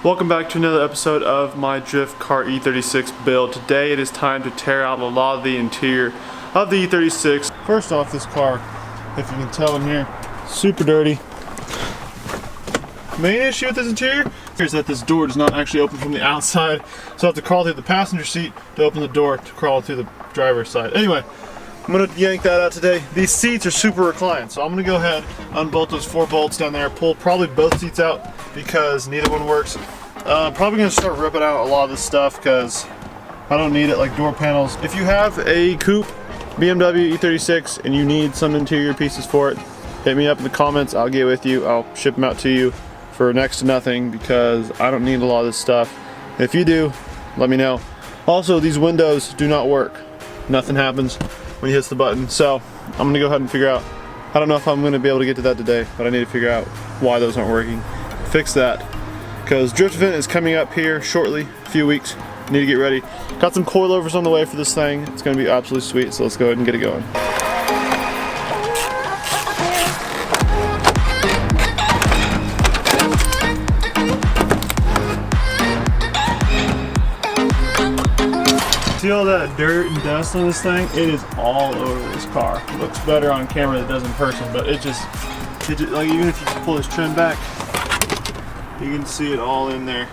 Welcome back to another episode of my drift car E36 build. Today it is time to tear out a lot of the interior of the E36. First off, this car, if you can tell in here, super dirty. Main issue with this interior is that this door does not actually open from the outside, so I have to crawl through the passenger seat to open the door to crawl through the driver's side. Anyway, I'm gonna yank that out today. These seats are super reclined, so I'm gonna go ahead, unbolt those 4 bolts down there, pull probably both seats out because neither one works. Probably gonna start ripping out a lot of this stuff because I don't need it, like door panels. If you have a coupe BMW E36 and you need some interior pieces for it, hit me up in the comments. I'll get with you. I'll ship them out to you for next to nothing because I don't need a lot of this stuff. If you do, let me know. Also, these windows do not work. Nothing happens when he hits the button. So I'm gonna go ahead and figure out, I don't know if I'm gonna be able to get to that today, but I need to figure out why those aren't working. Fix that, because drift event is coming up here shortly, a few weeks. Need to get ready. Got some coilovers on the way for this thing. It's gonna be absolutely sweet, so let's go ahead and get it going. See all that dirt and dust on this thing? It is all over this car. It looks better on camera than it does in person, but it just like, even if you pull this trim back, you can see it all in there.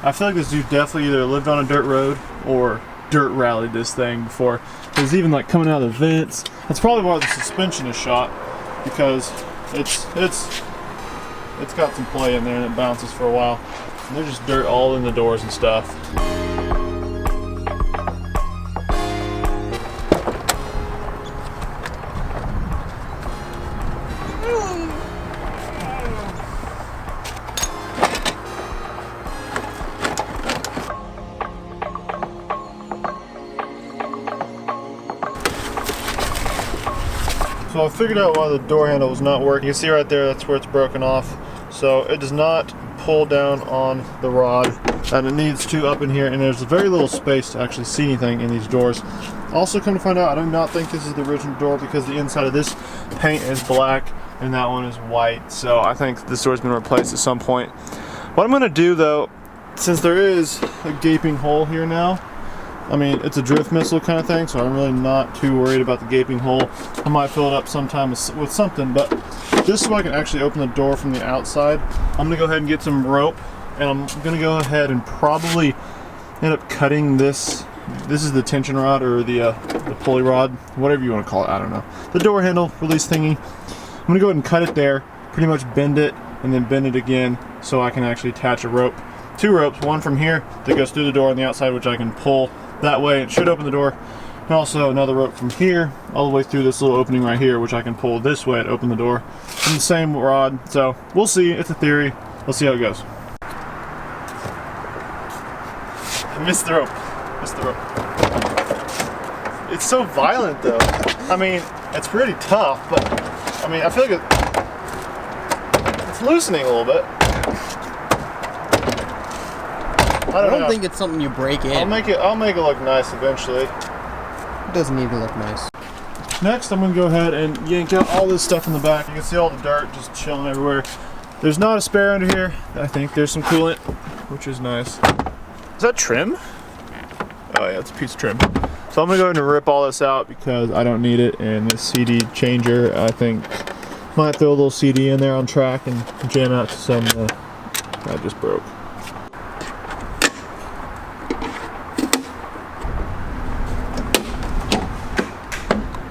I feel like this dude definitely either lived on a dirt road or dirt rallied this thing before. There's even like coming out of the vents. That's probably why the suspension is shot, because it's got some play in there and it bounces for a while. And there's just dirt all in the doors and stuff. So I figured out why the door handle was not working. You can see right there, that's where it's broken off. So it does not pull down on the rod, and it needs to up in here, and there's very little space to actually see anything in these doors. Also, come to find out, I do not think this is the original door because the inside of this paint is black and that one is white. So I think this door's been replaced at some point. What I'm gonna do though, since there is a gaping hole here now, I mean, it's a drift missile kind of thing, so I'm really not too worried about the gaping hole. I might fill it up sometime with something, but just so I can actually open the door from the outside, I'm gonna go ahead and get some rope, and I'm gonna go ahead and probably end up cutting this. This is the tension rod, or the pulley rod, whatever you want to call it, I don't know. The door handle release thingy. I'm gonna go ahead and cut it there, pretty much bend it, and then bend it again so I can actually attach a rope. 2 ropes, one from here that goes through the door on the outside, which I can pull that way. It should open the door, and also another rope from here all the way through this little opening right here, which I can pull this way to open the door, and the same rod. So we'll see. It's a theory. We'll see how it goes. I missed the rope. It's so violent though. I mean, it's pretty tough, but I mean, I feel like it's loosening a little bit. I don't think it's something you break in. I'll make it look nice eventually. It doesn't need to look nice. Next, I'm gonna go ahead and yank out all this stuff in the back. You can see all the dirt just chilling everywhere. There's not a spare under here. I think there's some coolant, which is nice. Is that trim? Oh yeah, it's a piece of trim. So I'm gonna go ahead and rip all this out because I don't need it. And this CD changer, I think, might throw a little CD in there on track and jam out to some. That just broke.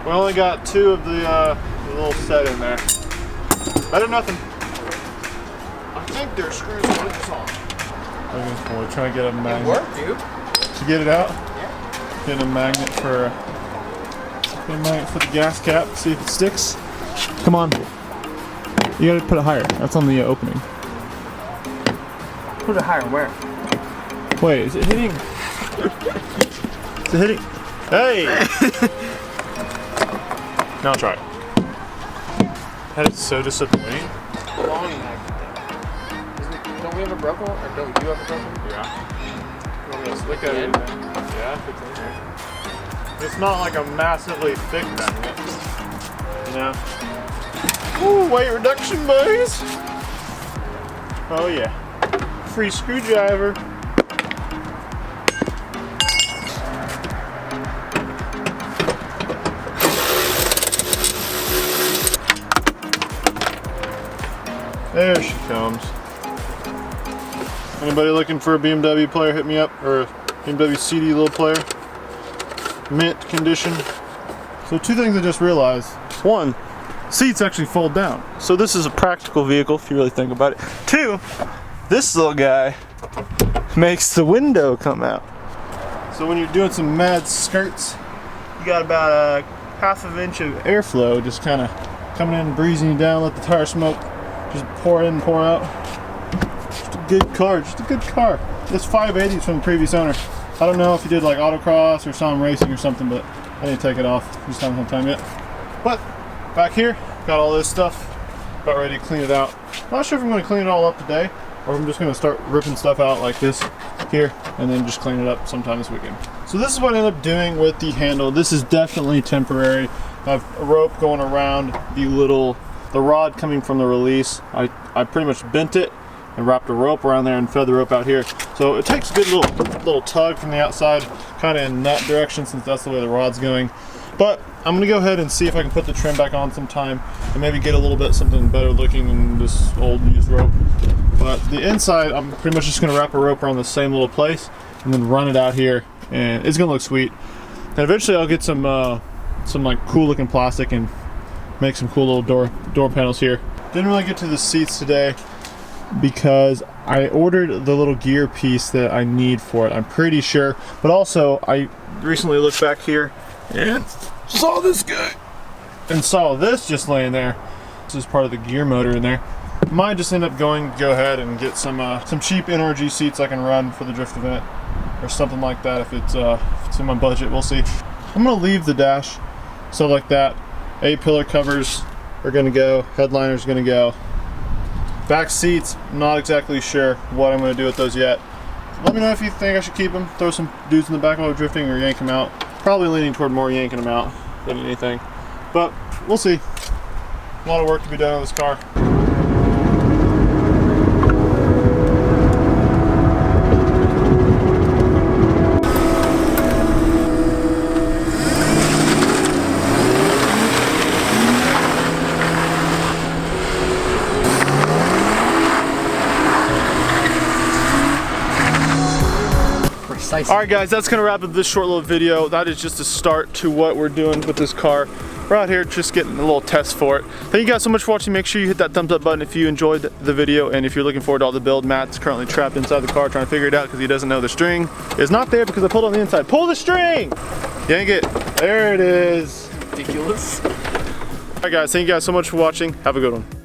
We only got 2 of the little set in there. Better than nothing. I think there's screws on this on. We're trying to get a magnet. It worked, dude. To get it out? Yeah. Get a magnet for the gas cap. See if it sticks. Come on. You gotta put it higher. That's on the opening. Put it higher where? Wait, is it hitting? Is it hitting? Hey! Now try it. That is so disappointing. Long magnet thing. Don't we have a broken one? Or don't you have a broken one? Yeah. You want me to look at it? Yeah, if it's in there. It's not like a massively thick magnet. You know? Ooh, weight reduction, boys! Oh yeah. free screwdriver. There she comes. Anybody looking for a BMW player, hit me up, or a BMW CD little player. Mint condition. So two things I just realized. One, seats actually fold down. So this is a practical vehicle if you really think about it. Two, this little guy makes the window come out. So when you're doing some mad skirts, you got about a half of an inch of airflow just kind of coming in and breezing you down, let the tire smoke just pour in and pour out. Just a good car, just a good car. This 580 is from the previous owner. I don't know if he did like autocross or some racing or something, but I need to take it off. Just haven't had time yet. But back here, got all this stuff. About ready to clean it out. Not sure if I'm going to clean it all up today, or if I'm just going to start ripping stuff out like this here, and then just clean it up sometime this weekend. So this is what I ended up doing with the handle. This is definitely temporary. I have a rope going around the rod coming from the release. I pretty much bent it and wrapped a rope around there and fed the rope out here. So it takes a good little tug from the outside, kind of in that direction since that's the way the rod's going. But I'm gonna go ahead and see if I can put the trim back on sometime and maybe get a little bit something better looking than this old used rope. But the inside, I'm pretty much just gonna wrap a rope around the same little place and then run it out here, and it's gonna look sweet. And eventually I'll get some like cool looking plastic and make some cool little door panels here. Didn't really get to the seats today because I ordered the little gear piece that I need for it, I'm pretty sure. But also, I recently looked back here and saw this guy and saw this just laying there. This is part of the gear motor in there. Might just end up go ahead and get some cheap NRG seats I can run for the drift event or something like that if it's in my budget. We'll see. I'm gonna leave the dash, stuff like that. A-pillar covers are gonna go, headliner's gonna go. Back seats, not exactly sure what I'm gonna do with those yet. Let me know if you think I should keep them, throw some dudes in the back while we're drifting, or yank them out. Probably leaning toward more yanking them out than anything. But we'll see. A lot of work to be done on this car. Alright guys, that's going to wrap up this short little video. That is just a start to what we're doing with this car. We're out here just getting a little test for it. Thank you guys so much for watching. Make sure you hit that thumbs up button if you enjoyed the video, and if you're looking forward to all the build. Matt's currently trapped inside the car trying to figure it out because he doesn't know the string is not there because I pulled on the inside. Pull the string! Yank it. There it is. Ridiculous. Alright guys, thank you guys so much for watching. Have a good one.